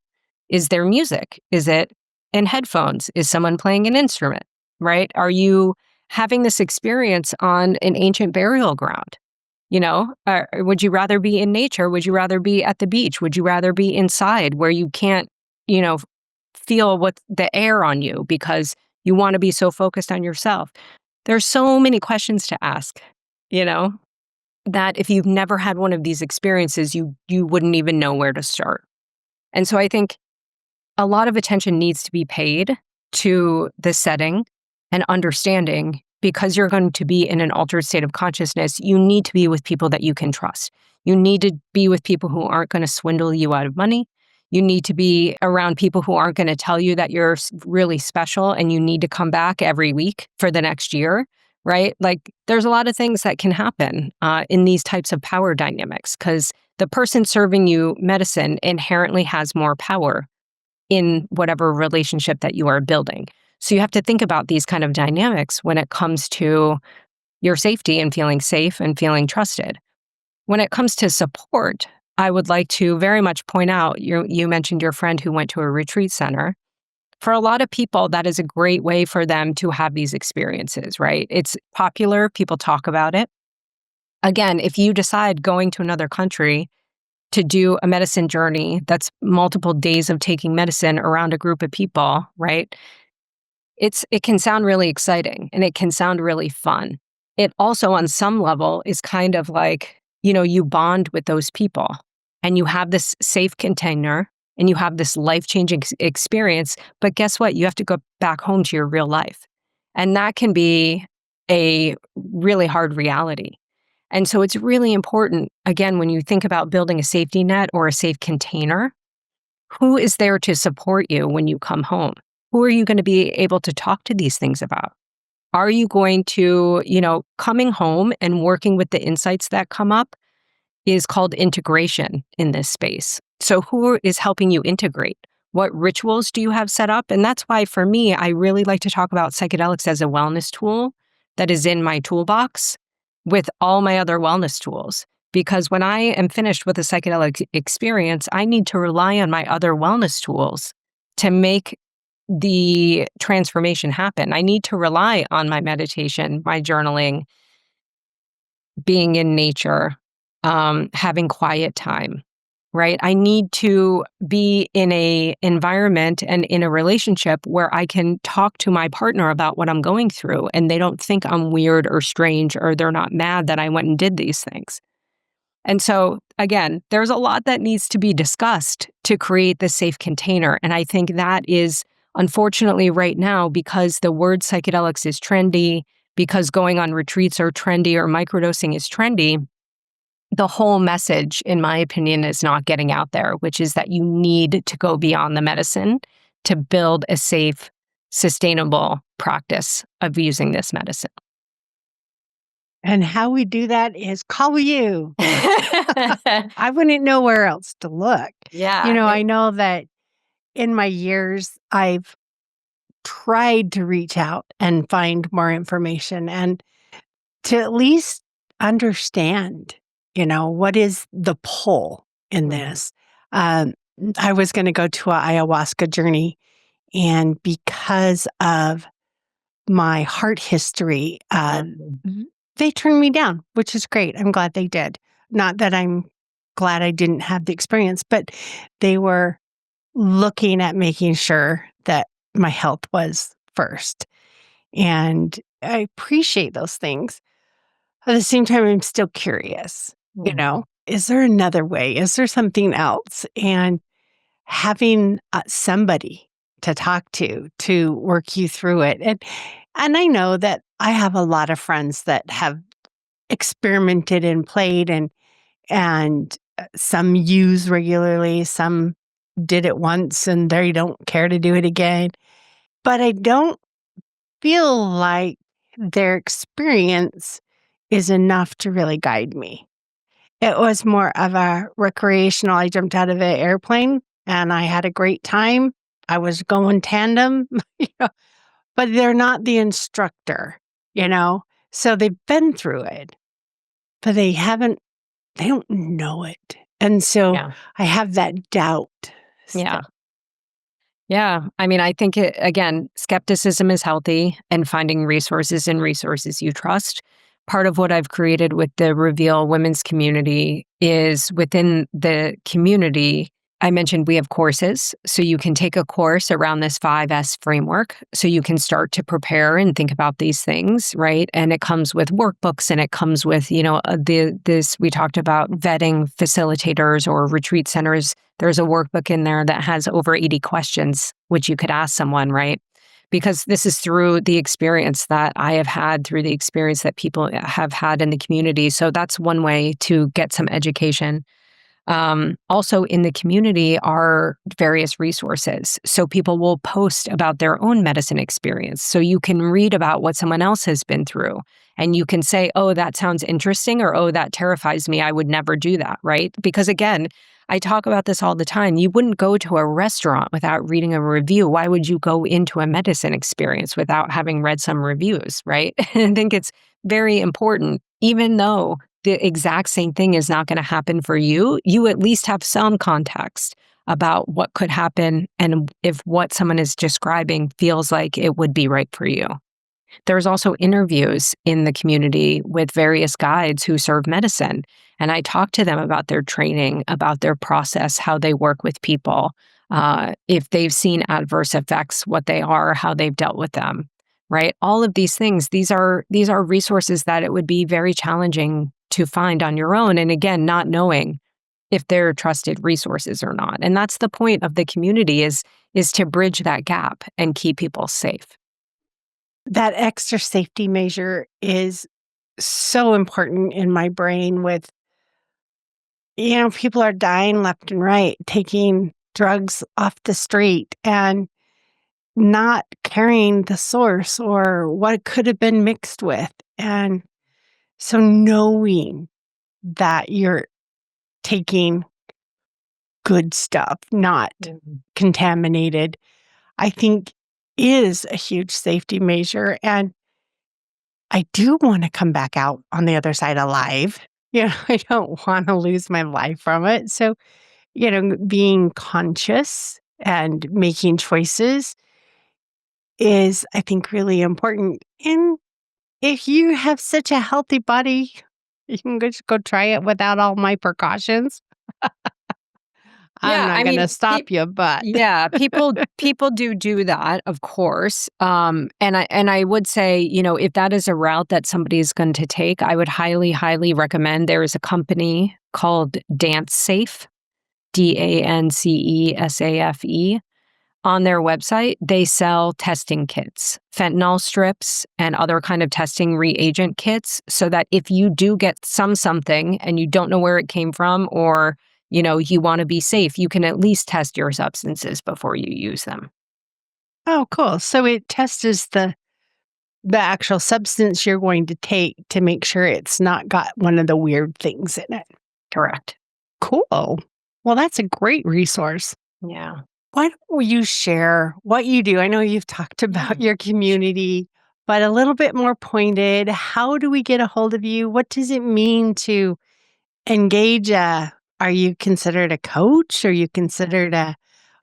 Is there music? Is it in headphones? Is someone playing an instrument, right? Are you having this experience on an ancient burial ground? Would you rather be in nature? Would you rather be at the beach? Would you rather be inside where you can't, feel what the air on you because you want to be so focused on yourself? There's so many questions to ask, that if you've never had one of these experiences, you wouldn't even know where to start. And so I think a lot of attention needs to be paid to the setting and understanding, because you're going to be in an altered state of consciousness. You need to be with people that you can trust. You need to be with people who aren't going to swindle you out of money. You need to be around people who aren't going to tell you that you're really special and you need to come back every week for the next year, right? Like, there's a lot of things that can happen in these types of power dynamics, because the person serving you medicine inherently has more power in whatever relationship that you are building. So you have to think about these kind of dynamics when it comes to your safety and feeling safe and feeling trusted. When it comes to support, I would like to very much point out, you mentioned your friend who went to a retreat center. For a lot of people, that is a great way for them to have these experiences, right? It's popular, people talk about it. Again, if you decide going to another country to do a medicine journey that's multiple days of taking medicine around a group of people, right? It can sound really exciting and it can sound really fun. It also, on some level, is kind of like, you bond with those people and you have this safe container and you have this life-changing experience. But guess what? You have to go back home to your real life. And that can be a really hard reality. And so it's really important, again, when you think about building a safety net or a safe container, who is there to support you when you come home? Who are you going to be able to talk to these things about? Are you going to, coming home and working with the insights that come up is called integration in this space. So who is helping you integrate? What rituals do you have set up? And that's why, for me, I really like to talk about psychedelics as a wellness tool that is in my toolbox with all my other wellness tools. Because when I am finished with a psychedelic experience, I need to rely on my other wellness tools to make the transformation happen. I need to rely on my meditation, my journaling, being in nature, having quiet time, right? I need to be in a environment and in a relationship where I can talk to my partner about what I'm going through and they don't think I'm weird or strange, or they're not mad that I went and did these things. And so, again, there's a lot that needs to be discussed to create this safe container. And I think that is, unfortunately, right now, because the word psychedelics is trendy, because going on retreats are trendy or microdosing is trendy, the whole message, in my opinion, is not getting out there, which is that you need to go beyond the medicine to build a safe, sustainable practice of using this medicine. And how we do that is call you. I wouldn't know where else to look. Yeah. I know that in my years, I've tried to reach out and find more information and to at least understand, what is the pull in this. I was going to go to an ayahuasca journey, and because of my heart history, they turned me down, which is great. I'm glad they did. Not that I'm glad I didn't have the experience, but they were looking at making sure that my health was first. And I appreciate those things. At the same time, I'm still curious, is there another way? Is there something else? And having somebody to talk to work you through it. And I know that I have a lot of friends that have experimented and played and some use regularly, some did it once and they don't care to do it again. But I don't feel like their experience is enough to really guide me. It was more of a recreational. I jumped out of an airplane and I had a great time. I was going tandem, but they're not the instructor, So they've been through it, but they don't know it. And so I have that doubt. Yeah. Yeah. I mean, I think, again, skepticism is healthy, and finding resources in resources you trust. Part of what I've created with the Reveal Women's community is, within the community, I mentioned we have courses, so you can take a course around this 5S framework, so you can start to prepare and think about these things, right? And it comes with workbooks, and it comes with, this we talked about vetting facilitators or retreat centers. There's a workbook in there that has over 80 questions, which you could ask someone, right? Because this is through the experience that I have had, through the experience that people have had in the community. So that's one way to get some education. Also in the community are various resources. So people will post about their own medicine experience. So you can read about what someone else has been through, and you can say, oh, that sounds interesting, or, oh, that terrifies me. I would never do that, right? Because again, I talk about this all the time. You wouldn't go to a restaurant without reading a review. Why would you go into a medicine experience without having read some reviews, right? I think it's very important, even though the exact same thing is not going to happen for you, you at least have some context about what could happen and if what someone is describing feels like it would be right for you. There's also interviews in the community with various guides who serve medicine. And I talk to them about their training, about their process, how they work with people, if they've seen adverse effects, what they are, how they've dealt with them, right? All of these things, these are resources that it would be very challenging to find on your own. And again, not knowing if they're trusted resources or not. And that's the point of the community is to bridge that gap and keep people safe. That extra safety measure is so important in my brain with, people are dying left and right, taking drugs off the street and not carrying the source or what it could have been mixed with. And so knowing that you're taking good stuff, not contaminated, I think is a huge safety measure. And I do want to come back out on the other side alive. I don't want to lose my life from it. So, being conscious and making choices is, I think, really important. And if you have such a healthy body, you can just go try it without all my precautions. I'm Yeah, not I going to mean, stop you, but yeah, people do that, of course. And I would say, if that is a route that somebody's going to take, I would highly, highly recommend. There is a company called Dance Safe, DANCESAFE. On their website, they sell testing kits, fentanyl strips, and other kind of testing reagent kits, so that if you do get something and you don't know where it came from, or you want to be safe, you can at least test your substances before you use them. oh, cool. So it tests the actual substance you're going to take to make sure it's not got one of the weird things in it. Correct. Cool. Well, that's a great resource. Yeah. Why don't you share what you do? I know you've talked about your community, but a little bit more pointed. How do we get a hold of you? What does it mean to engage? Are you considered a coach? Are you considered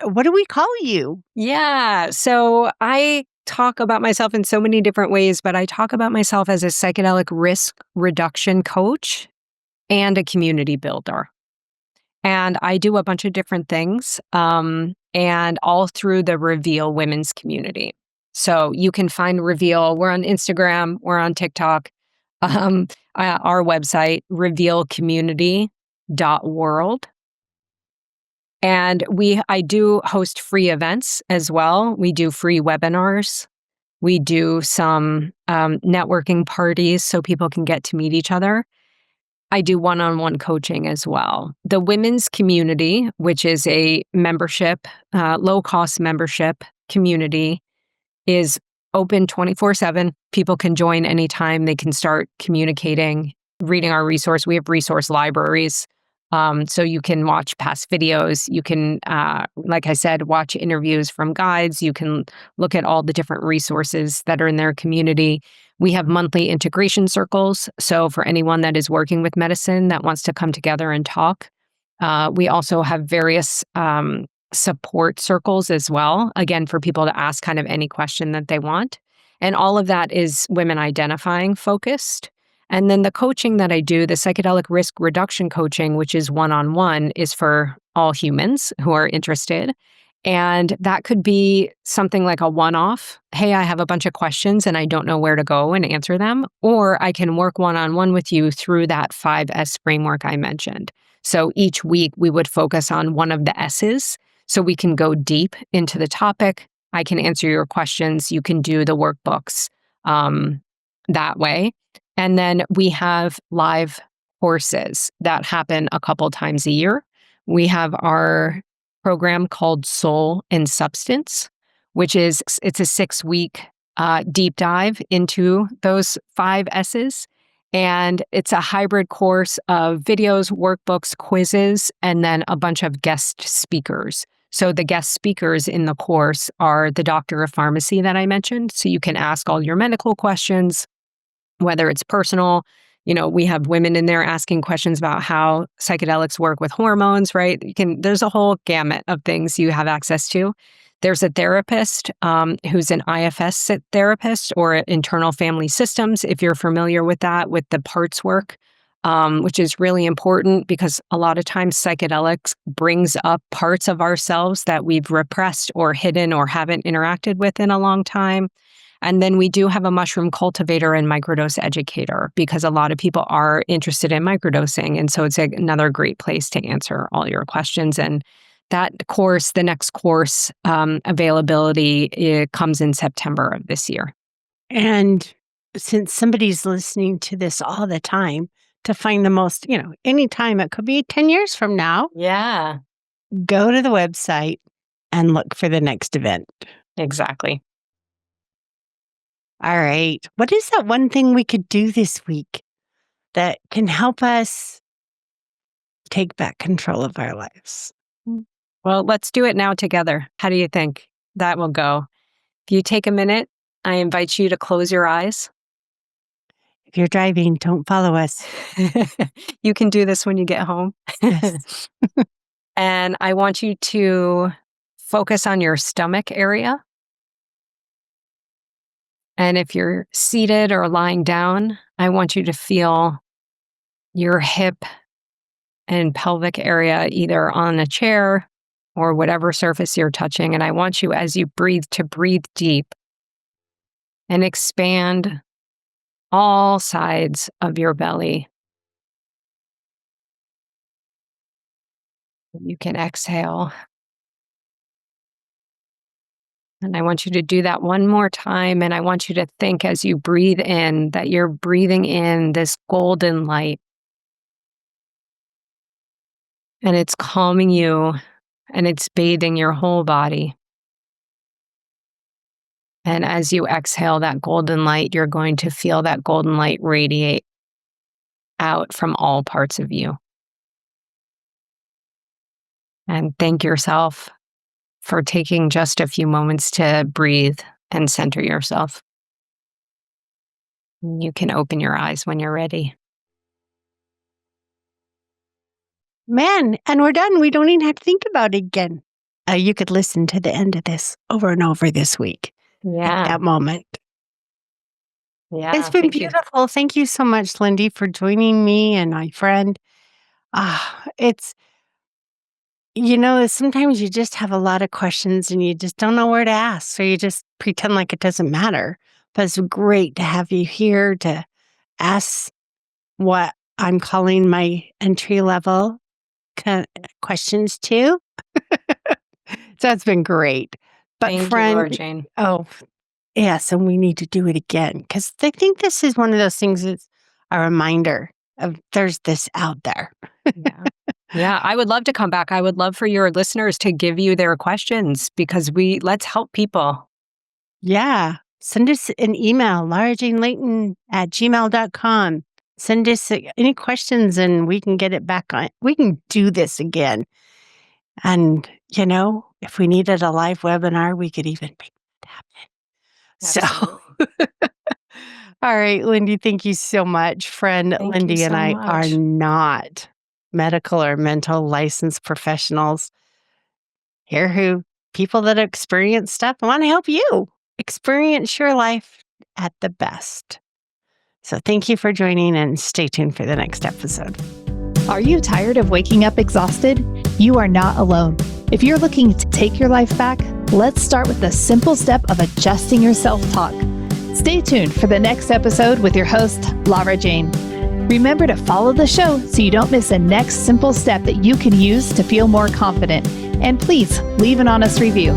what do we call you? Yeah. So I talk about myself in so many different ways, but I talk about myself as a psychedelic risk reduction coach and a community builder. And I do a bunch of different things, and all through the Reveal women's community. So you can find Reveal. We're on Instagram. We're on TikTok. Our website, revealcommunity.world. And I do host free events as well. We do free webinars. We do some networking parties so people can get to meet each other. I do one-on-one coaching as well. The women's community, which is a membership, low-cost membership community, is open 24/7. People can join anytime. They can start communicating, reading our resource. We have resource libraries. So you can watch past videos. You can, like I said, watch interviews from guides. You can look at all the different resources that are in their community. We have monthly integration circles. So for anyone that is working with medicine that wants to come together and talk, we also have various support circles as well, again, for people to ask kind of any question that they want. And all of that is women identifying focused. And then the coaching that I do, the psychedelic risk reduction coaching, which is one-on-one, is for all humans who are interested. And that could be something like a one-off. Hey, I have a bunch of questions and I don't know where to go and answer them. Or I can work one-on-one with you through that 5S framework I mentioned. So each week we would focus on one of the S's so we can go deep into the topic. I can answer your questions. You can do the workbooks that way. And then we have live courses that happen a couple times a year. We have our program called Soul and Substance, which is it's a 6-week deep dive into those 5 S's. And it's a hybrid course of videos, workbooks, quizzes, and then a bunch of guest speakers. So the guest speakers in the course are the doctor of pharmacy that I mentioned. So you can ask all your medical questions, whether it's personal. We have women in there asking questions about how psychedelics work with hormones, right? There's a whole gamut of things you have access to. There's a therapist who's an IFS therapist or internal family systems, if you're familiar with that, with the parts work, which is really important because a lot of times psychedelics brings up parts of ourselves that we've repressed or hidden or haven't interacted with in a long time. And then we do have a mushroom cultivator and microdose educator because a lot of people are interested in microdosing. And so it's another great place to answer all your questions. And that course, the next course availability, it comes in September of this year. And since somebody's listening to this all the time, to find the most, anytime, it could be 10 years from now. Yeah, Go to the website and look for the next event. exactly. All right. What is that one thing we could do this week that can help us take back control of our lives? Well, let's do it now together. How do you think that will go? If you take a minute, I invite you to close your eyes. If you're driving, don't follow us. You can do this when you get home. Yes. And I want you to focus on your stomach area. And if you're seated or lying down, I want you to feel your hip and pelvic area either on a chair or whatever surface you're touching. And I want you, as you breathe, to breathe deep and expand all sides of your belly. You can exhale. And I want you to do that one more time. And I want you to think as you breathe in that you're breathing in this golden light. And it's calming you and it's bathing your whole body. And as you exhale that golden light, you're going to feel that golden light radiate out from all parts of you. And thank yourself for taking just a few moments to breathe and center yourself. You can open your eyes when you're ready. Man, and we're done. We don't even have to think about it again. You could listen to the end of this over and over this week. Yeah. At that moment. Yeah. It's been thank you. beautiful. Thank you so much, Lindy, for joining me and my friend. It's, sometimes you just have a lot of questions and you just don't know where to ask. So you just pretend like it doesn't matter. But it's great to have you here to ask what I'm calling my entry level questions to. So it's been great. But Thank you, friend, Laura Jane. oh, yes, and we need to do it again because I think this is one of those things that's a reminder of there's this out there. Yeah. Yeah, I would love to come back. I would love for your listeners to give you their questions because let's help people. Yeah. Send us an email, laurajanelayton@gmail.com. Send us any questions and we can get it back on. We can do this again. And, if we needed a live webinar, we could even make it happen. Absolutely. So, all right, Lindy, thank you so much. Friend Thank Lindy you and so I are much. not medical or mental licensed professionals. Here who people that experience stuff and want to help you experience your life at the best. So thank you for joining and stay tuned for the next episode. Are you tired of waking up exhausted? You are not alone. If you're looking to take your life back, let's start with the simple step of adjusting your self-talk. Stay tuned for the next episode with your host, Lara Jane. Remember to follow the show so you don't miss the next simple step that you can use to feel more confident. And please leave an honest review.